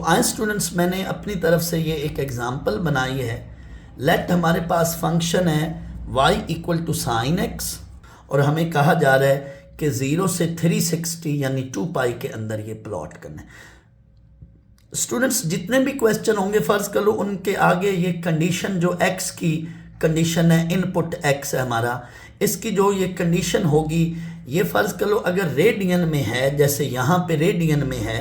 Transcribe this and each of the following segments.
आए स्टूडेंट्स, मैंने अपनी तरफ से ये एक एग्जांपल बनाई है। लेट हमारे पास फंक्शन है y equal to sine x, और हमें कहा जा रहा है कि 0 से 360 यानी 2 पाई के अंदर ये प्लॉट करना है। स्टूडेंट्स, जितने भी क्वेश्चन होंगे फर्ज कर लो उनके आगे ये कंडीशन जो x की कंडीशन है, इनपुट x है हमारा, इसकी जो ये कंडीशन होगी, ये फर्ज कर लो अगर रेडियन में है, जैसे यहाँ पे रेडियन में है,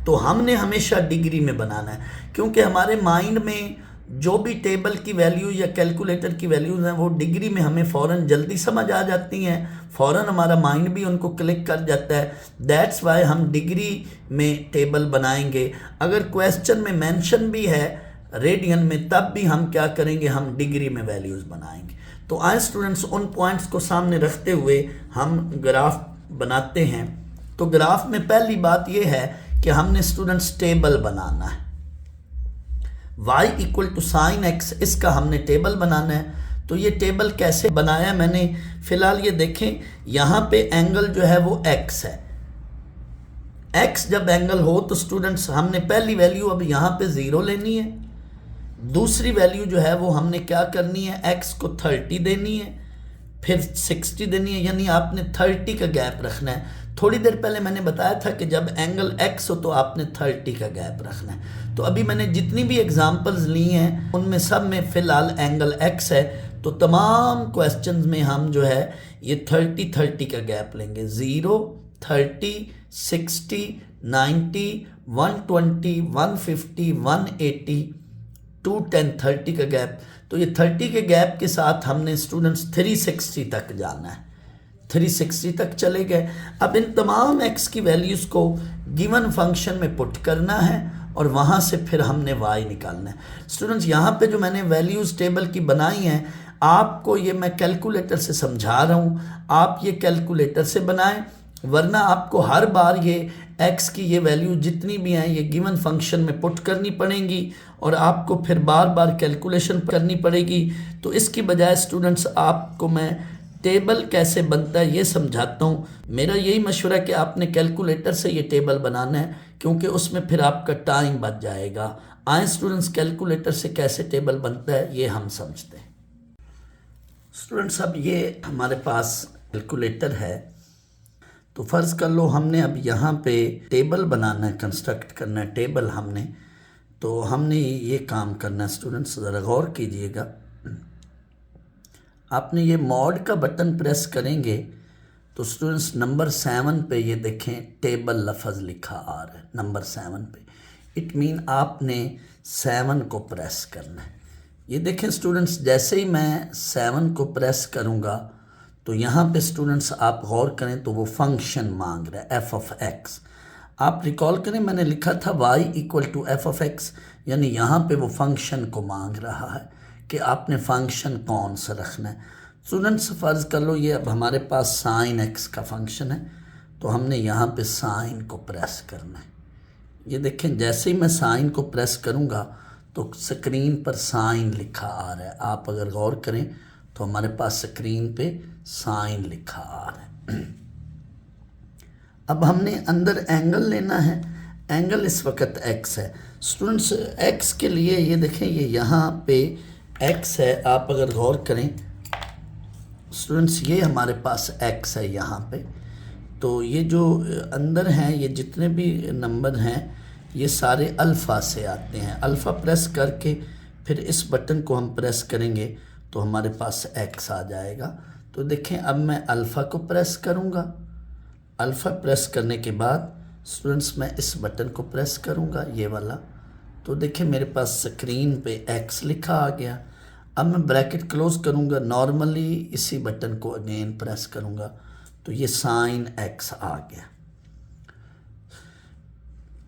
तो हमने हमेशा डिग्री में बनाना है, क्योंकि हमारे माइंड में जो भी टेबल की वैल्यू या कैलकुलेटर की वैल्यूज हैं वो डिग्री में हमें फ़ौरन जल्दी समझ आ जाती हैं, फ़ौरन हमारा माइंड भी उनको क्लिक कर जाता है। दैट्स वाई हम डिग्री में टेबल बनाएंगे। अगर क्वेश्चन में मेंशन भी है रेडियन में, तब भी हम क्या करेंगे, हम डिग्री में वैल्यूज़ बनाएंगे। तो आए स्टूडेंट्स, उन पॉइंट्स को सामने रखते हुए हम ग्राफ बनाते हैं। तो ग्राफ में पहली बात यह है कि हमने स्टूडेंट्स टेबल बनाना है। y equal to sine x, इसका हमने टेबल बनाना है। तो ये टेबल कैसे बनाया मैंने, फिलहाल ये देखें, यहाँ पे एंगल जो है वो x है। x जब एंगल हो तो स्टूडेंट्स हमने पहली वैल्यू अब यहाँ पे 0 लेनी है, दूसरी वैल्यू जो है वो हमने क्या करनी है, x को 30 देनी है, फिर 60 देनी है, यानी आपने 30 का गैप रखना है। थोड़ी देर पहले मैंने बताया था कि जब एंगल x हो तो आपने 30 का गैप रखना है। तो अभी मैंने जितनी भी एग्जांपल्स ली हैं उनमें सब में फ़िलहाल एंगल x है, तो तमाम क्वेश्चंस में हम जो है ये 30 का गैप लेंगे। 0, 30, 60, 90, 120, 150, 180, 210, 30 का गैप। तो ये 30 के गैप के साथ हमने स्टूडेंट्स 360 तक जाना है, 360 तक चले गए। अब इन तमाम x की वैल्यूज़ को गिवन फंक्शन में पुट करना है और वहाँ से फिर हमने y निकालना है। स्टूडेंट्स, यहाँ पे जो मैंने वैल्यूज़ टेबल की बनाई हैं, आपको ये मैं कैलकुलेटर से समझा रहा हूँ, आप ये कैलकुलेटर से बनाएं, वरना आपको हर बार ये x की ये वैल्यू जितनी भी हैं ये गिवन फंक्शन में पुट करनी पड़ेंगी और आपको फिर बार बार कैलकुलेशन करनी पड़ेगी। तो इसकी बजाय स्टूडेंट्स आपको मैं टेबल कैसे बनता है ये समझाता हूँ। मेरा यही मशवरा है कि आपने कैलकुलेटर से ये टेबल बनाना है, क्योंकि उसमें फिर आपका टाइम बच जाएगा। आए स्टूडेंट्स, कैलकुलेटर से कैसे टेबल बनता है ये हम समझते हैं। स्टूडेंट्स, अब ये हमारे पास कैलकुलेटर है, तो फ़र्ज़ कर लो हमने अब यहाँ पे टेबल बनाना है, कंस्ट्रक्ट करना है टेबल हमने। तो हमने ये काम करना है स्टूडेंट्स, ज़रा गौर कीजिएगा। आपने ये मॉड का बटन प्रेस करेंगे तो स्टूडेंट्स नंबर 7 पे ये देखें टेबल लफ्ज़ लिखा आ रहा है, नंबर 7 पे। इट मीन आपने 7 को प्रेस करना है। ये देखें स्टूडेंट्स, जैसे ही मैं 7 को प्रेस करूँगा तो यहाँ पे स्टूडेंट्स आप गौर करें तो वो फंक्शन मांग रहा है f ऑफ x। आप रिकॉल करें मैंने लिखा था y equal to f of x, यानी यहाँ पे वो फंक्शन को मांग रहा है कि आपने फंक्शन कौन सा रखना है। स्टूडेंट्स, फ़र्ज़ कर लो ये अब हमारे पास साइन x का फंक्शन है, तो हमने यहाँ पे साइन को प्रेस करना है। ये देखें, जैसे ही मैं साइन को प्रेस करूँगा तो स्क्रीन पर साइन लिखा आ रहा है। आप अगर गौर करें तो हमारे पास स्क्रीन पे साइन लिखा आ रहा है। अब हमने अंदर एंगल लेना है। एंगल इस वक्त x है। स्टूडेंट्स, x के लिए ये देखें, ये यहाँ पे x है। आप अगर गौर करें स्टूडेंट्स, ये हमारे पास x है यहाँ पे। तो ये जो अंदर हैं, ये जितने भी नंबर हैं ये सारे अल्फ़ा से आते हैं। अल्फ़ा प्रेस करके फिर इस बटन को हम प्रेस करेंगे तो हमारे पास x आ जाएगा। तो देखें, अब मैं अल्फ़ा को प्रेस करूँगा। अल्फ़ा प्रेस करने के बाद स्टूडेंट्स मैं इस बटन को प्रेस करूँगा, ये वाला। तो देखें मेरे पास स्क्रीन पे x लिखा आ गया। अब मैं ब्रैकेट क्लोज़ करूँगा, नॉर्मली इसी बटन को अगेन प्रेस करूँगा तो ये साइन x आ गया।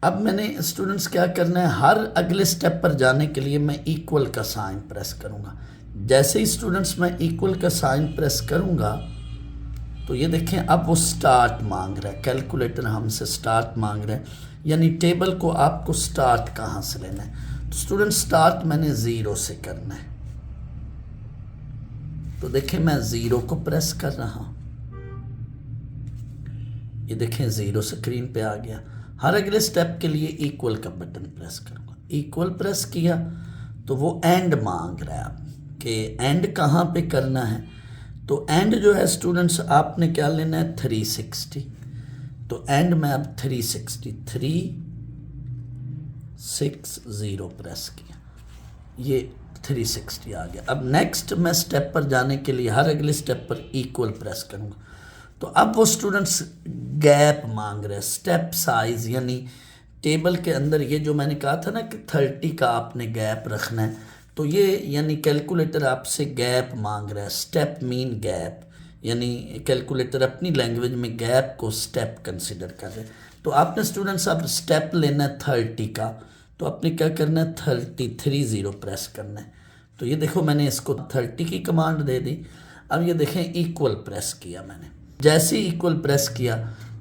अब मैंने स्टूडेंट्स क्या करना है, हर अगले स्टेप पर जाने के लिए मैं इक्वल का साइन प्रेस करूँगा। जैसे ही स्टूडेंट्स मैं इक्वल का साइन प्रेस करूँगा तो ये देखें अब वो स्टार्ट मांग रहा है, कैलकुलेटर हमसे स्टार्ट मांग रहा है, यानी टेबल को आपको स्टार्ट कहाँ से लेना है। तो स्टूडेंट स्टार्ट मैंने 0 से करना है। तो देखें मैं 0 को प्रेस कर रहा हूँ, ये देखें 0 स्क्रीन पे आ गया। हर अगले स्टेप के लिए इक्वल का बटन प्रेस करूँगा। इक्वल प्रेस किया तो वो एंड मांग रहा है आप कि एंड कहाँ पे करना है। तो एंड जो है स्टूडेंट्स आपने क्या लेना है 360। तो एंड में अब 360 प्रेस किया, ये 360 आ गया। अब नेक्स्ट मैं स्टेप पर जाने के लिए हर अगले स्टेप पर इक्वल प्रेस करूँगा। तो अब वो स्टूडेंट्स गैप मांग रहे हैं, स्टेप साइज, यानी टेबल के अंदर ये जो मैंने कहा था ना कि 30 का आपने गैप रखना है, तो ये यानी कैलकुलेटर आपसे गैप मांग रहा है, स्टेप मीन गैप, यानी कैलकुलेटर अपनी लैंग्वेज में गैप को स्टेप कंसिडर कर रहे हैं। तो आपने स्टूडेंट्स अब स्टेप लेना है 30 का, तो आपने क्या करना है 30 प्रेस करना है। तो ये देखो मैंने इसको 30 की कमांड दे दी। अब ये देखें इक्वल प्रेस किया मैंने, जैसे ही इक्वल प्रेस किया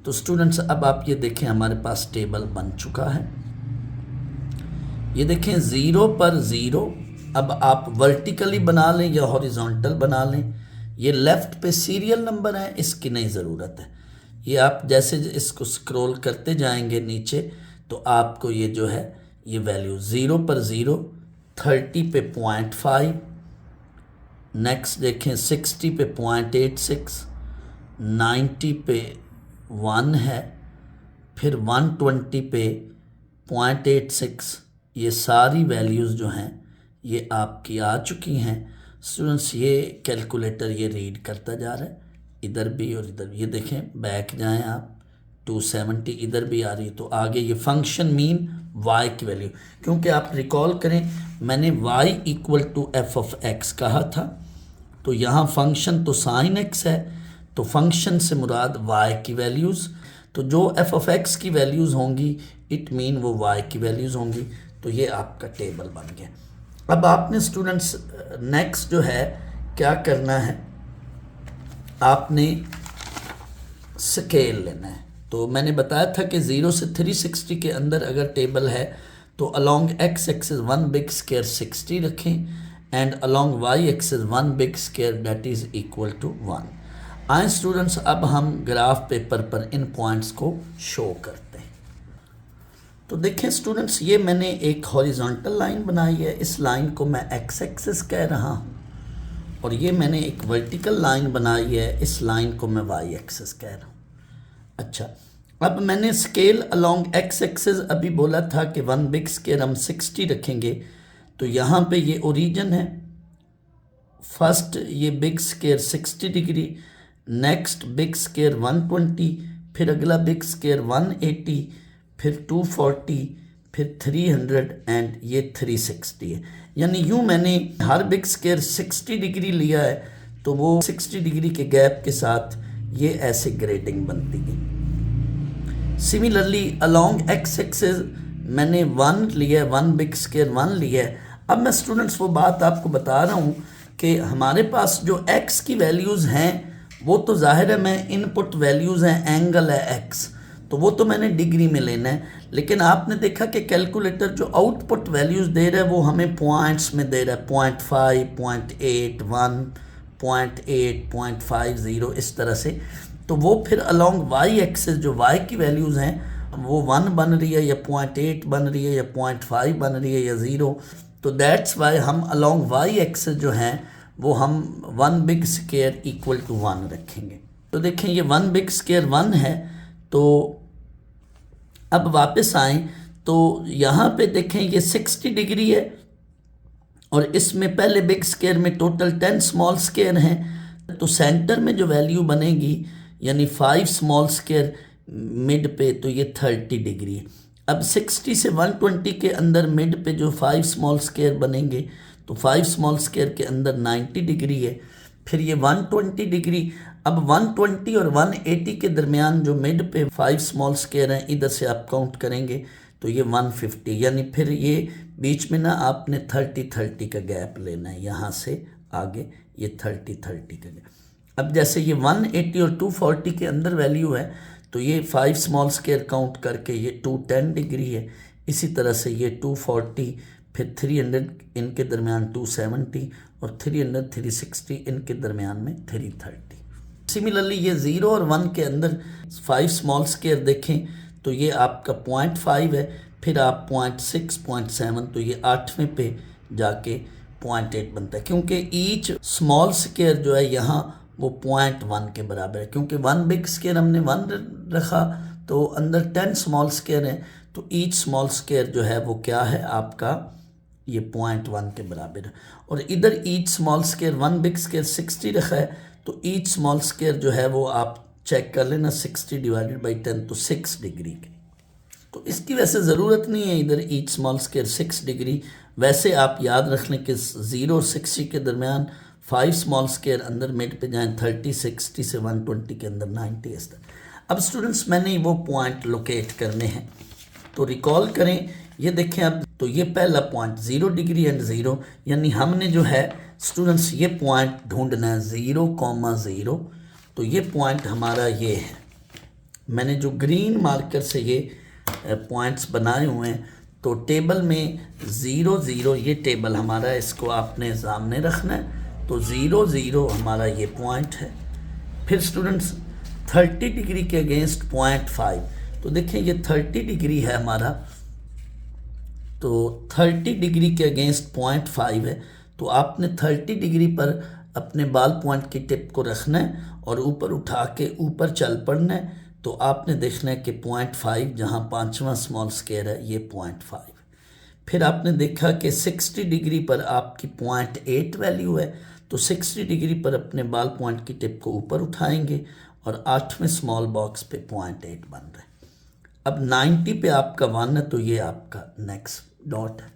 तो स्टूडेंट्स अब आप ये देखें हमारे पास टेबल बन चुका है। ये देखें 0 पर 0, अब आप वर्टिकली बना लें या हॉरिजॉन्टल बना लें। ये लेफ़्ट पे सीरियल नंबर है, इसकी नहीं ज़रूरत है। ये आप जैसे इसको स्क्रॉल करते जाएंगे नीचे तो आपको ये जो है ये वैल्यू 0 पर 0, 30 पे 0.5, नेक्स्ट देखें 60 पे 0.86, 90 पे 1 है, फिर 120 पे 0.86, ये सारी वैल्यूज़ जो हैं ये आपकी आ चुकी हैं। स्टूडेंट्स ये कैलकुलेटर ये रीड करता जा रहा है, इधर भी और इधर भी। ये देखें बैक जाएं आप, 270 इधर भी आ रही है। तो आगे ये फंक्शन मीन y की वैल्यू, क्योंकि आप रिकॉल करें मैंने y equal to f of x कहा था, तो यहाँ फंक्शन तो साइन x है, तो फंक्शन से मुराद y की वैल्यूज़, तो जो एफ ऑफ एक्स की वैल्यूज़ होंगी इट मीन वो y की वैल्यूज़ होंगी। तो ये आपका टेबल बन गया। अब आपने स्टूडेंट्स नेक्स्ट जो है क्या करना है, आपने स्केल लेना है। तो मैंने बताया था कि 0 से 360 के अंदर अगर टेबल है तो along x axis 1 big square 60 रखें and along y axis 1 big square that is equal to 1। आए स्टूडेंट्स अब हम ग्राफ पेपर पर इन पॉइंट्स को शो करते हैं। तो देखें स्टूडेंट्स ये मैंने एक हॉरिजॉन्टल लाइन बनाई है, इस लाइन को मैं x एक्सिस कह रहा हूँ, और ये मैंने एक वर्टिकल लाइन बनाई है, इस लाइन को मैं y एक्सिस कह रहा हूँ। अच्छा, अब मैंने स्केल अलोंग x एक्सिस अभी बोला था कि 1 बिग स्क्वायर हम 60 रखेंगे, तो यहाँ पे ये ओरिजिन है, फर्स्ट ये big square 60 degree, next big square 120, फिर अगला बिग स्क्वायर 180, फिर 240, फिर 300 एंड ये 360 है। यानी यूँ मैंने हर बिग स्क्वायर 60 डिग्री लिया है, तो वो 60 डिग्री के गैप के साथ ये ऐसे ग्रेडिंग बनती है। सिमिलरली अलोंग एक्स एक्सिस मैंने 1 लिया है, 1 बिग स्क्वायर 1 लिया है। अब मैं स्टूडेंट्स वो बात आपको बता रहा हूँ कि हमारे पास जो x की वैल्यूज़ हैं वो तो जाहिर है मैं इनपुट वैल्यूज़ हैं, एंगल है x, तो वो तो मैंने डिग्री में लेना है। लेकिन आपने देखा कि कैलकुलेटर जो आउटपुट वैल्यूज़ दे रहा है वो हमें पॉइंट्स में दे रहा है, 0.5, 0.8, 1, 0.8, 0.50 इस तरह से। तो वो फिर अलोंग y एक्सिस जो y की वैल्यूज़ हैं वो 1 बन रही है या 0.8 बन रही है या 0.5 बन रही है या 0। तो दैट्स वाई हम अलोंग y एक्सिस जो हैं वो हम 1 बिग स्क्वायर इक्वल टू 1 रखेंगे। तो देखें ये 1 बिग स्क्वायर 1 है। तो अब वापस आएँ तो यहाँ पे देखें ये 60 डिग्री है और इसमें पहले बिग स्क्वायर में टोटल 10 स्मॉल स्क्वायर हैं, तो सेंटर में जो वैल्यू बनेगी यानी 5 स्मॉल स्क्वायर मिड पे, तो ये 30 डिग्री है। अब 60 से 120 के अंदर मिड पे जो 5 स्मॉल स्क्वायर बनेंगे, तो 5 स्मॉल स्क्वायर के अंदर 90 डिग्री है। फिर ये 120 डिग्री, अब 120 और 180 के दरमियान जो मिड पे 5 स्मॉल स्क्वायर हैं, इधर से आप काउंट करेंगे तो ये 150, यानी फिर ये बीच में ना आपने 30 का गैप लेना है, यहाँ से आगे ये 30 का गैप। अब जैसे ये 180 और 240 के अंदर वैल्यू है, तो ये 5 स्मॉल स्क्वायर काउंट करके ये 210 डिग्री है। इसी तरह से ये 240, फिर 300 इनके दरमियान 270 और 300 360 इनके दरमियान में 330। सिमिलरली ये 0 और 1 के अंदर 5 स्मॉल स्क्वायर देखें तो ये आपका 0.5 है, फिर आप 0.6, 0.7, तो ये 8वें पे जाके 0.8 बनता है, क्योंकि ईच स्मॉल स्क्वायर जो है यहाँ वो 0.1 के बराबर है। क्योंकि 1 बिग स्क्वायर हमने 1 रखा तो अंदर 10 स्मॉल स्क्वायर है, तो ईच स्मॉल स्क्वायर जो है वो क्या है आपका, ये 0.1 के बराबर है। और इधर each small square 1 big square 60 रखा है, तो ईच स्मॉल स्क्वायर जो है वो आप चेक कर लेना 60 डिवाइडेड बाई 10, तो 6 डिग्री के। तो इसकी वैसे ज़रूरत नहीं है इधर ईच स्मॉल स्क्वायर 6 डिग्री, वैसे आप याद रख लें कि 0 और 60 के दरमियान 5 स्मॉल स्क्वायर अंदर मिड पे जाएं, 30, 60 से 120 के अंदर 90 इस तरह। अब स्टूडेंट्स मैंने वो पॉइंट लोकेट करने हैं, तो रिकॉल करें, ये देखें अब, तो ये पहला पॉइंट 0 डिग्री एंड 0, यानी हमने जो है स्टूडेंट्स ये पॉइंट ढूंढना है 0,0, तो ये पॉइंट हमारा ये है। मैंने जो ग्रीन मार्कर से ये पॉइंट्स बनाए हुए हैं, तो टेबल में 0, 0 ये टेबल हमारा है, इसको आपने सामने रखना है। तो 0, 0 हमारा ये पॉइंट है। फिर स्टूडेंट्स 30 डिग्री के अगेंस्ट 0.5, तो देखें ये 30 डिग्री है हमारा, तो 30 डिग्री के अगेंस्ट 0.5 है, तो आपने 30 डिग्री पर अपने बाल पॉइंट की टिप को रखना है और ऊपर उठा के ऊपर चल पड़ना है। तो आपने देखना है कि 0.5 जहाँ 5वां स्मॉल स्क्वायर है ये 0.5। फिर आपने देखा कि 60 डिग्री पर आपकी 0.8 वैल्यू है, तो 60 डिग्री पर अपने बाल पॉइंट की टिप को ऊपर उठाएंगे और 8वें स्मॉल बॉक्स पे 0.8 बन रहा है। अब 90 पे आपका 1 है, तो ये आपका नेक्स्ट डॉट है।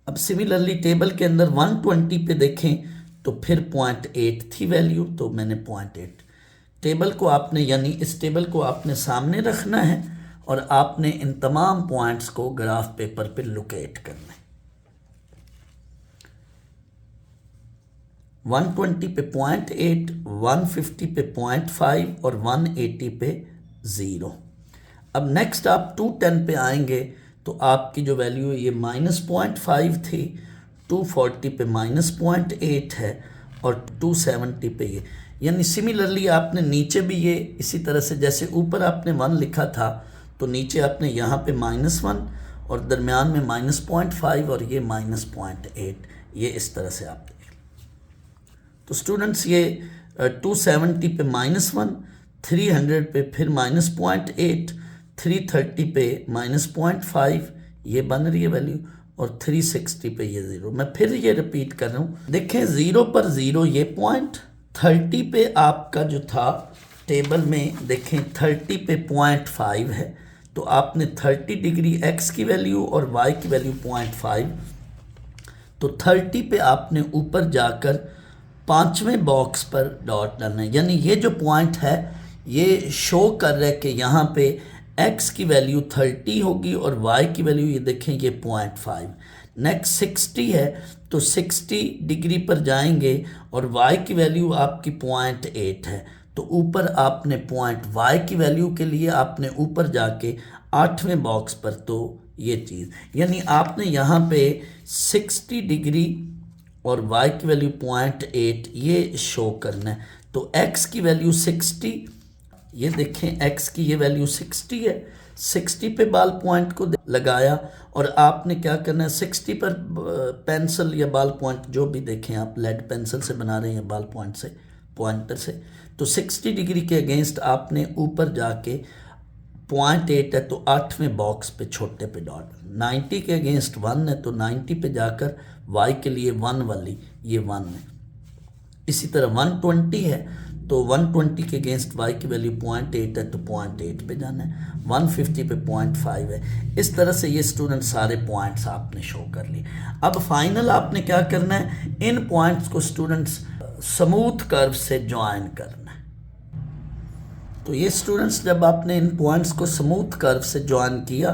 अब सिमिलरली टेबल के अंदर 120 पे देखें तो फिर 0.8 थी वैल्यू, तो मैंने 0.8 टेबल को आपने, यानी इस टेबल को आपने सामने रखना है और आपने इन तमाम पॉइंट्स को ग्राफ पेपर पे लोकेट करना है। 120 पे 0.8, 150 पे 0.5 और 180 पे 0। अब नेक्स्ट आप 210 पे आएंगे तो आपकी जो वैल्यू है ये -0.5 थी, 240 पे -0.8 है और 270 पे ये, यानी सिमिलरली आपने नीचे भी ये इसी तरह से, जैसे ऊपर आपने 1 लिखा था तो नीचे आपने यहाँ पे -1 और दरमियान में -0.5 और ये -0.8, ये इस तरह से आप देख। तो स्टूडेंट्स ये 270 पे -1, 300 पे फिर -0.8, 330 पे -0.5 ये बन रही है वैल्यू और 360 पे ये 0। मैं फिर ये रिपीट कर रहा हूँ, देखें 0 पर 0 ये पॉइंट, 30 पे आपका जो था टेबल में देखें 30 पे 0.5 है, तो आपने 30 डिग्री x की वैल्यू और y की वैल्यू 0.5, तो 30 पे आपने ऊपर जाकर 5वें बॉक्स पर डॉट डालना है, यानी ये जो पॉइंट है ये शो कर रहा है कि यहाँ पे x की वैल्यू 30 होगी और y की वैल्यू ये देखें ये 0.5। नेक्स्ट 60 है तो 60 डिग्री पर जाएंगे और y की वैल्यू आपकी 0.8 है, तो ऊपर आपने y की वैल्यू के लिए आपने ऊपर जाके 8वें बॉक्स पर, तो ये चीज़, यानी आपने यहाँ पे 60 डिग्री और y की वैल्यू 0.8 ये शो करना है। तो x की वैल्यू 60, ये देखें x की ये वैल्यू 60 है, 60 पे बाल पॉइंट को लगाया और आपने क्या करना है 60 पर पेंसिल या बाल पॉइंट जो भी देखें आप लेड पेंसिल से बना रहे हैं बाल पॉइंट से, पॉइंटर से, तो 60 डिग्री के अगेंस्ट आपने ऊपर जाके 0.8 है तो 8वें बॉक्स पे छोटे पे डॉट, 90 के अगेंस्ट 1 है तो 90 पे जाकर y के लिए 1 वाली ये 1 है। इसी तरह 120 है तो 120 के अगेंस्ट y की वैल्यू 0.8 है तो 0.8 पे जाना है, 150 पे 0.5 है। इस तरह से ये स्टूडेंट सारे पॉइंट्स आपने शो कर लिए। अब फाइनल आपने क्या करना है, इन पॉइंट्स को स्टूडेंट्स स्मूथ कर्व से ज्वाइन करना है। तो ये स्टूडेंट्स जब आपने इन पॉइंट्स को स्मूथ कर्व से ज्वाइन किया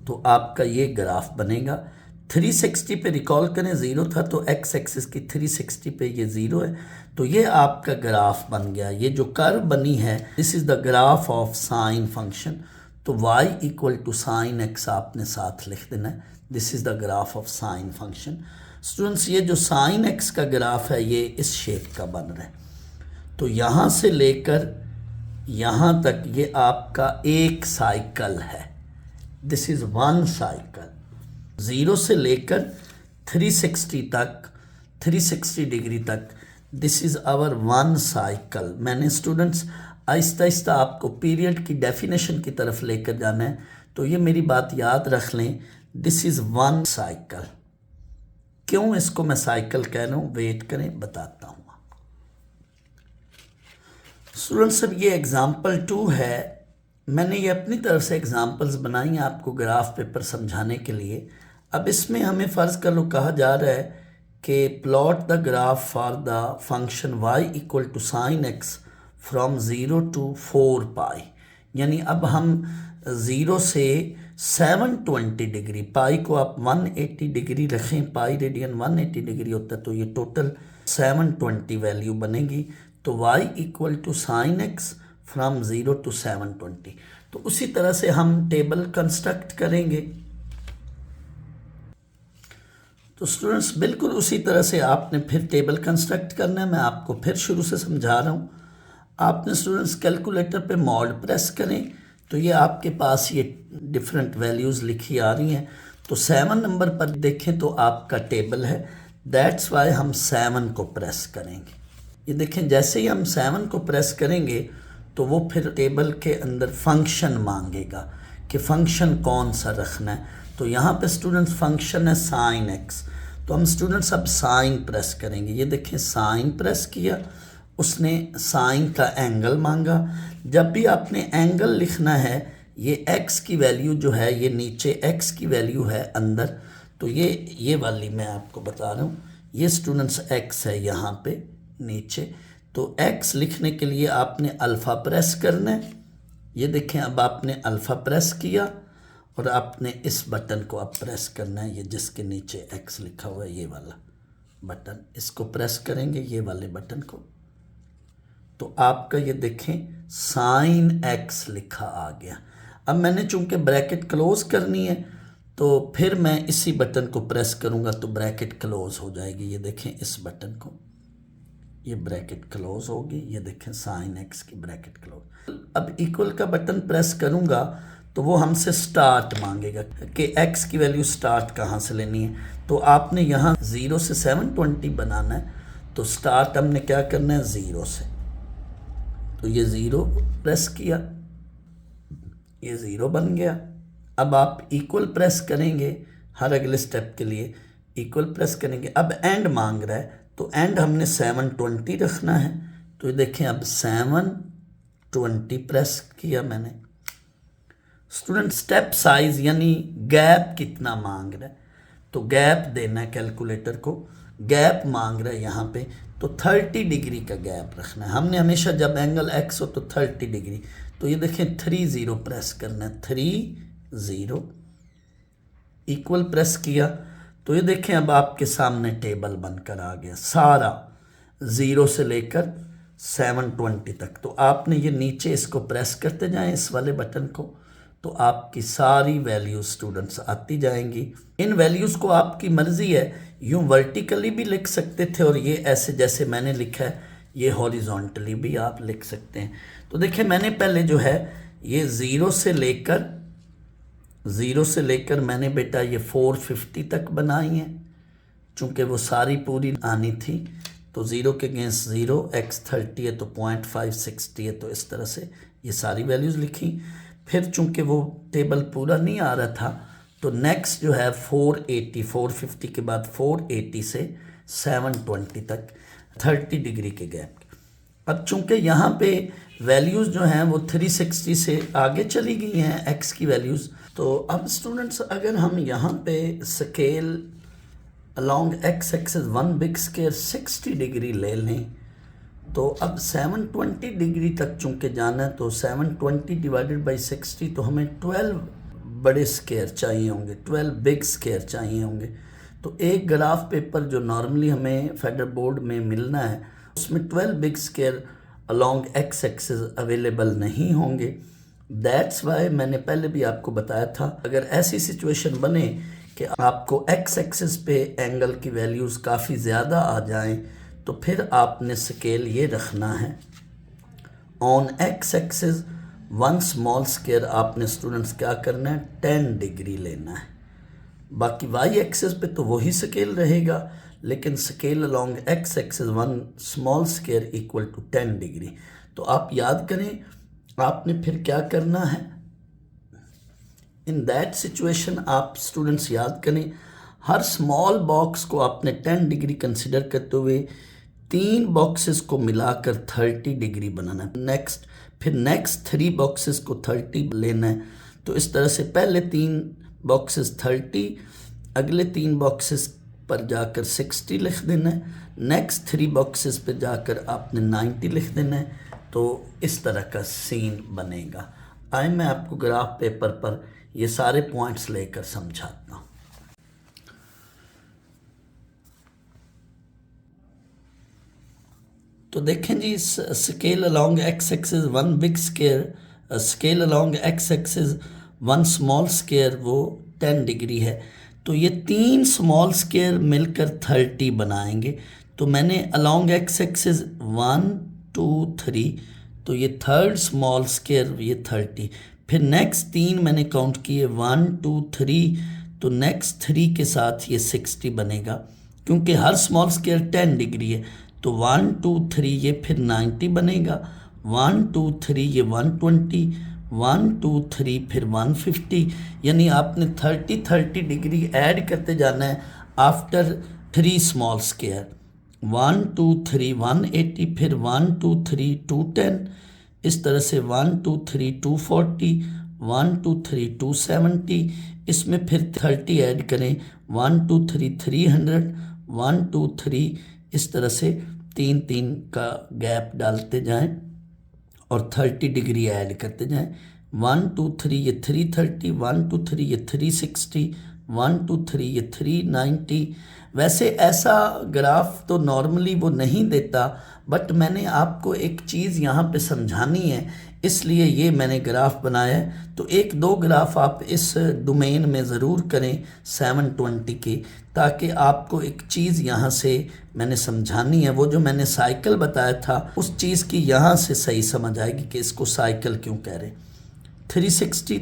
तो आपका ये ग्राफ बनेगा। 360 पे रिकॉल करें 0 था तो x एक्सिस की 360 पे ये 0 है, तो ये आपका ग्राफ बन गया। ये जो कर्व बनी है this is the graph of sine function, तो y equal to sine x आपने साथ लिख देना है, this is the graph of sine function. Students ये जो साइन x का ग्राफ है ये इस शेप का बन रहा है, तो यहाँ से लेकर यहाँ तक ये आपका एक साइकिल है। This is one cycle. 0 से लेकर 360 तक, 360 डिग्री तक, this is hour one cycle. मैंने स्टूडेंट्स आहिस्ता आहिस्ता आपको पीरियड की डेफिनेशन की तरफ लेकर जाना है, तो ये मेरी बात याद रख लें, दिस इज़ वन साइकिल। क्यों इसको मैं साइकिल कह रहा हूँ, वेट करें बताता हूँ। स्टूडेंट्स अब ये एग्ज़ाम्पल 2 है, मैंने ये अपनी तरफ से एग्ज़ाम्पल्स बनाई हैं आपको ग्राफ पेपर समझाने के लिए। अब इसमें हमें फ़र्ज़ कर लो कहा जा रहा है कि plot the graph for the function y equal to sine x from 0 to 4 pi. यानी अब हम 0 से 720 डिग्री, पाई को आप 180 डिग्री रखें, पाई रेडियन 180 डिग्री होता है, तो ये टोटल 720 वैल्यू बनेगी। तो y equal to sine x from 0 to 720। तो उसी तरह से हम टेबल कंस्ट्रक्ट करेंगे। तो स्टूडेंट्स बिल्कुल उसी तरह से आपने फिर टेबल कंस्ट्रक्ट करना है। मैं आपको फिर शुरू से समझा रहा हूँ। आपने स्टूडेंट्स कैलकुलेटर पे मॉड प्रेस करें तो ये आपके पास ये डिफरेंट वैल्यूज़ लिखी आ रही हैं। तो 7 नंबर पर देखें तो आपका टेबल है, दैट्स वाई हम 7 को प्रेस करेंगे। ये देखें जैसे ही हम 7 को प्रेस करेंगे तो वो फिर टेबल के अंदर फंक्शन मांगेगा कि फंक्शन कौन सा रखना है। तो यहाँ पे स्टूडेंट्स फंक्शन है साइन एक्स, तो हम स्टूडेंट्स अब साइन प्रेस करेंगे। ये देखें साइन प्रेस किया, उसने साइन का एंगल मांगा। जब भी आपने एंगल लिखना है, ये x की वैल्यू जो है ये नीचे x की वैल्यू है अंदर, तो ये वाली मैं आपको बता रहा हूँ, ये स्टूडेंट्स x है यहाँ पे नीचे। तो x लिखने के लिए आपने अल्फ़ा प्रेस करना है। ये देखें अब आपने अल्फ़ा प्रेस किया और आपने इस बटन को अब प्रेस करना है, ये जिसके नीचे x लिखा हुआ है ये वाला बटन, इसको प्रेस करेंगे ये वाले बटन को, तो आपका ये देखें साइन x लिखा आ गया। अब मैंने चूंकि ब्रैकेट क्लोज करनी है तो फिर मैं इसी बटन को प्रेस करूंगा तो ब्रैकेट क्लोज हो जाएगी। ये देखें इस बटन को, ये ब्रैकेट क्लोज होगी, ये देखें साइन x की ब्रैकेट क्लोज। अब इक्वल का बटन प्रेस करूंगा तो वो हमसे स्टार्ट मांगेगा कि x की वैल्यू स्टार्ट कहाँ से लेनी है। तो आपने यहाँ 0 से 720 बनाना है, तो स्टार्ट हमने क्या करना है 0 से, तो ये 0 प्रेस किया, ये 0 बन गया। अब आप इक्वल प्रेस करेंगे हर अगले स्टेप के लिए, इक्वल प्रेस करेंगे। अब एंड मांग रहा है तो एंड हमने 720 रखना है, तो ये देखें अब 720 प्रेस किया मैंने। स्टूडेंट स्टेप साइज यानी गैप कितना मांग रहा है, तो गैप देना है कैलकुलेटर को, गैप मांग रहा है यहाँ पे, तो 30 डिग्री का गैप रखना है। हमने हमेशा जब एंगल x हो तो 30 डिग्री, तो ये देखें 30 प्रेस करना है, 30 इक्वल प्रेस किया, तो ये देखें अब आपके सामने टेबल बनकर आ गया सारा 0 से लेकर 720 तक। तो आपने ये नीचे इसको प्रेस करते जाएं इस वाले बटन को, तो आपकी सारी वैल्यूज स्टूडेंट्स आती जाएंगी। इन वैल्यूज़ को आपकी मर्ज़ी है यूँ वर्टिकली भी लिख सकते थे और ये ऐसे जैसे मैंने लिखा है ये हॉरिजॉन्टली भी आप लिख सकते हैं। तो देखिए मैंने पहले जो है ये 0 से लेकर मैंने बेटा ये 450 तक बनाई है, चूँकि वो सारी पूरी आनी थी। तो 0 के अगेंस्ट 0, x 30 है तो 0.560 है, तो इस तरह से ये सारी वैल्यूज़ लिखी। फिर चूँकि वो टेबल पूरा नहीं आ रहा था तो नेक्स्ट जो है 480, 450 के बाद 480 से 720 तक 30 डिग्री के गैप। अब चूँकि यहाँ पे वैल्यूज़ जो हैं वो 360 से आगे चली गई हैं x की वैल्यूज़, तो अब स्टूडेंट्स अगर हम यहाँ पे scale along x axis 1 big square 60 degree ले लें, तो अब 720 डिग्री तक चूँकि जाना है, तो 720 डिवाइडेड बाई 60, तो हमें 12 बड़े स्क्वायर चाहिए होंगे, 12 बिग स्क्वायर चाहिए होंगे। तो एक ग्राफ पेपर जो नॉर्मली हमें फेडरल बोर्ड में मिलना है उसमें 12 big square along x axis available नहीं होंगे। दैट्स वाई मैंने पहले भी आपको बताया था, अगर ऐसी सिचुएशन बने कि आपको x एक्सिस पे एंगल की वैल्यूज़ काफ़ी ज़्यादा आ जाएं, तो फिर आपने स्केल ये रखना है on x axis one small square आपने स्टूडेंट्स क्या करना है, 10 डिग्री लेना है। बाकी वाई एक्सिस पे तो वही स्केल रहेगा, लेकिन scale along x axis one small square equal to 10 degree. तो आप याद करें आपने फिर क्या करना है, इन दैट सिचुएशन आप स्टूडेंट्स याद करें हर स्मॉल बॉक्स को आपने 10 डिग्री कंसिडर करते हुए 3 बॉक्सेस को मिलाकर 30 डिग्री बनाना है। फिर नेक्स्ट 3 बॉक्सेस को 30 लेना है। तो इस तरह से पहले 3 बॉक्सेस 30, अगले 3 बॉक्सेस पर जाकर 60 लिख देना है, नेक्स्ट 3 बॉक्सेस पर जाकर आपने 90 लिख देना है। तो इस तरह का सीन बनेगा। आए मैं आपको ग्राफ पेपर पर ये सारे पॉइंट्स लेकर समझाता हूँ। तो देखें जी, scale along x axis one big square, scale along x axis one small square वो 10 डिग्री है। तो ये 3 स्मॉल स्क्वायर मिलकर 30 बनाएंगे। तो मैंने अलोंग एक्स एक्सिस 1 2 3, तो ये थर्ड स्मॉल स्क्वायर ये 30। फिर नेक्स्ट 3 मैंने काउंट किए 1 2 3, तो नेक्स्ट 3 के साथ ये 60 बनेगा, क्योंकि हर स्मॉल स्क्वायर 10 डिग्री है। तो 1 2 3 ये फिर 90 बनेगा, 1 2 3 ये 120, 1 2 3 फिर 150। यानी आपने 30 डिग्री ऐड करते जाना है आफ्टर 3 स्मॉल स्क्वायर। 1 2 3 180, फिर 1 2 3 210, इस तरह से 1 2 3 240, 1 2 3 270, इसमें फिर 30 ऐड करें, 1 2 3 300, 1 2 3, इस तरह से 3 का गैप डालते जाएं और 30 डिग्री ऐड करते जाएं। 1 2 3 ये 330, 1 2 3 ये 360, 1 2 3 ये 390। वैसे ऐसा ग्राफ तो नॉर्मली वो नहीं देता, बट मैंने आपको एक चीज़ यहाँ पे समझानी है, इसलिए ये मैंने ग्राफ बनाया है। तो 1-2 ग्राफ आप इस डोमेन में ज़रूर करें 720 के, ताकि आपको एक चीज़ यहाँ से मैंने समझानी है। वो जो मैंने साइकिल बताया था उस चीज़ की यहाँ से सही समझ आएगी कि इसको साइकिल क्यों कह रहे। 360,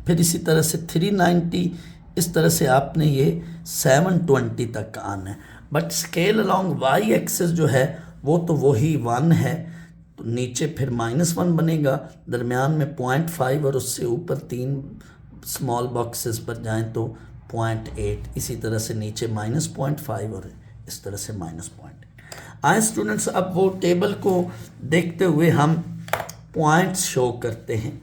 फिर इसी तरह से 390, इस तरह से आपने ये 720 तक आना है। But scale along y axis जो है वो तो वही 1 है, तो नीचे फिर -1 बनेगा, दरमियान में 0.5 और उससे ऊपर 3 स्मॉल बॉक्सेस पर जाएं तो 0.8, इसी तरह से नीचे -0.5 और इस तरह से -0.8। आए स्टूडेंट्स, अब वो टेबल को देखते हुए हम पॉइंट्स शो करते हैं।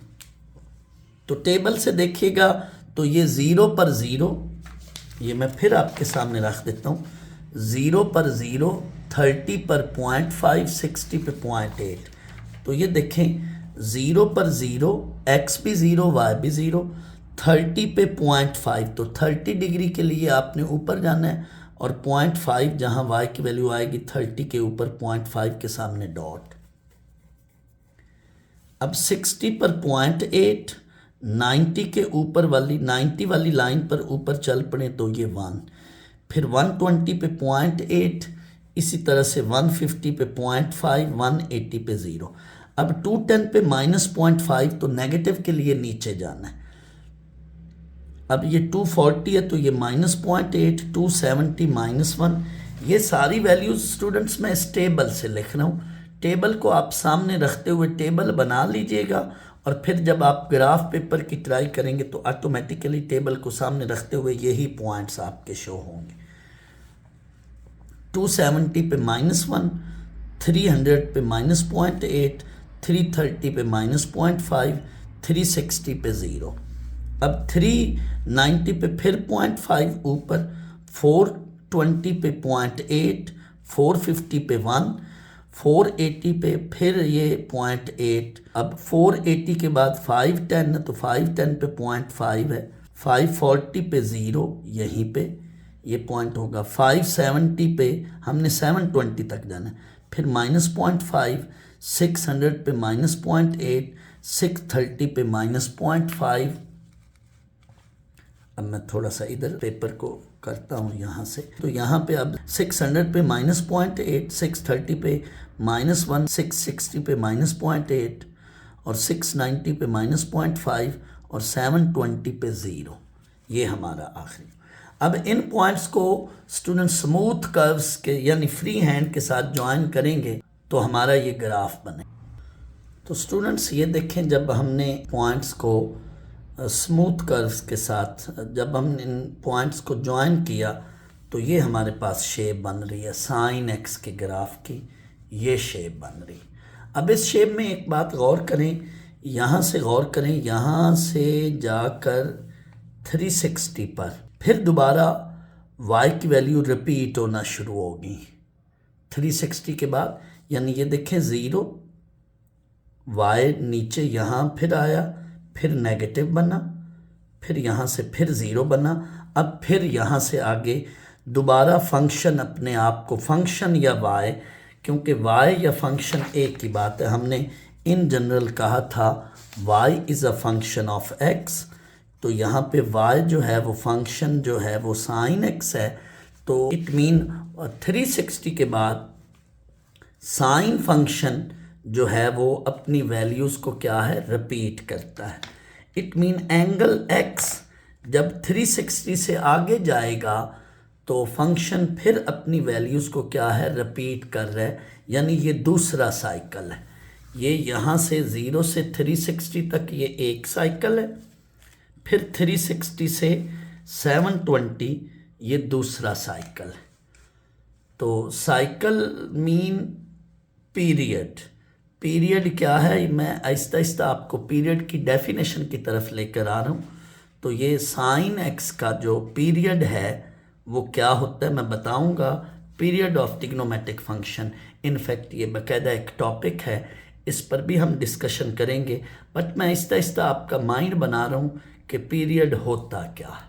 तो टेबल से देखिएगा तो ये 0 पर 0, ये मैं फिर आपके सामने रख देता हूँ, 0 पर 0, 30 पर 0.5, 60 पे 0.8। तो ये देखें 0 पर 0, x भी 0 y भी 0, 30 पे 0.5, तो 30 डिग्री के लिए आपने ऊपर जाना है और 0.5 जहाँ y की वैल्यू आएगी 30 के ऊपर 0.5 के सामने डॉट। अब 60 पर 0.8, 90 के ऊपर वाली 90 वाली लाइन पर ऊपर चल पड़े तो ये 1, फिर 120 पे 0.8, इसी तरह से 150 पे 0.5, 180 पे 0। अब 210 पे -0.5, तो नेगेटिव के लिए नीचे जाना है। अब ये 240 है तो ये -0.8, 270 -1। ये सारी वैल्यूज स्टूडेंट्स मैं इस टेबल से लिख रहा हूँ। टेबल को आप सामने रखते हुए टेबल बना लीजिएगा, और फिर जब आप ग्राफ पेपर की ट्राई करेंगे तो ऑटोमेटिकली टेबल को सामने रखते हुए यही पॉइंट्स आपके शो होंगे। 270 पे -1, 300 पे -0.8, 330 पे -0.5, 360 पे 0। अब 390 पे फिर 0.5 ऊपर, 420 पे 0.8, 450 पे 1, 480 पे फिर ये 0.8। अब 480 के बाद 510 है तो 510 पे 0.5 है, 540 पे 0 यहीं पे ये पॉइंट होगा, 570 पे हमने 720 तक जाना है, फिर -0.5, 600 पे -0.8, 630 पे -0.5। अब मैं थोड़ा सा इधर पेपर को करता हूँ यहाँ से। तो यहाँ पे अब 600 पे -0.8, 630 पे -1, 660 पे -0.8 और 690 पे -0.5 और 720 पे 0। ये हमारा आखिरी। अब इन पॉइंट्स को स्टूडेंट स्मूथ कर्व्स के यानी फ्री हैंड के साथ ज्वाइन करेंगे तो हमारा ये ग्राफ बने। तो स्टूडेंट्स ये देखें, जब हमने पॉइंट्स को स्मूथ कर्व्स के साथ जब हमने इन पॉइंट्स को ज्वाइन किया तो ये हमारे पास शेप बन रही है sin x के ग्राफ की, ये शेप बन रही। अब इस शेप में एक बात गौर करें, यहाँ से गौर करें, यहाँ से जाकर 360 पर फिर दोबारा y की वैल्यू रिपीट होना शुरू होगी 360 के बाद, यानी ये देखें 0, y नीचे यहाँ फिर आया, फिर नेगेटिव बना, फिर यहाँ से फिर 0 बना, अब फिर यहाँ से आगे दोबारा फंक्शन अपने आप को फंक्शन या y, क्योंकि y या फंक्शन एक ही बात है, हमने इन जनरल कहा था y is a function of x, तो यहाँ पे y जो है वो फंक्शन जो है वो sin x है। तो इट मीन 360 के बाद साइन फंक्शन जो है वो अपनी वैल्यूज़ को क्या है रिपीट करता है। इट मीन एंगल x जब 360 से आगे जाएगा तो फंक्शन फिर अपनी वैल्यूज़ को क्या है रिपीट कर रहा है, यानी ये दूसरा साइकिल है। ये यहाँ से 0 से 360 तक ये एक साइकिल है, फिर 360 से 720 ये दूसरा साइकिल है। तो साइकिल मीन पीरियड, पीरियड क्या है, मैं आहिस्ता आहिस्ता आपको पीरियड की डेफिनेशन की तरफ लेकर आ रहा हूँ। तो ये साइन एक्स का जो पीरियड है वो क्या होता है मैं बताऊँगा, period of trigonometric function. In fact ये बाकायदा एक टॉपिक है, इस पर भी हम डिस्कशन करेंगे, बट मैं आहिस्ता आहिस्ता आपका माइंड बना रहा हूँ कि पीरियड होता क्या है।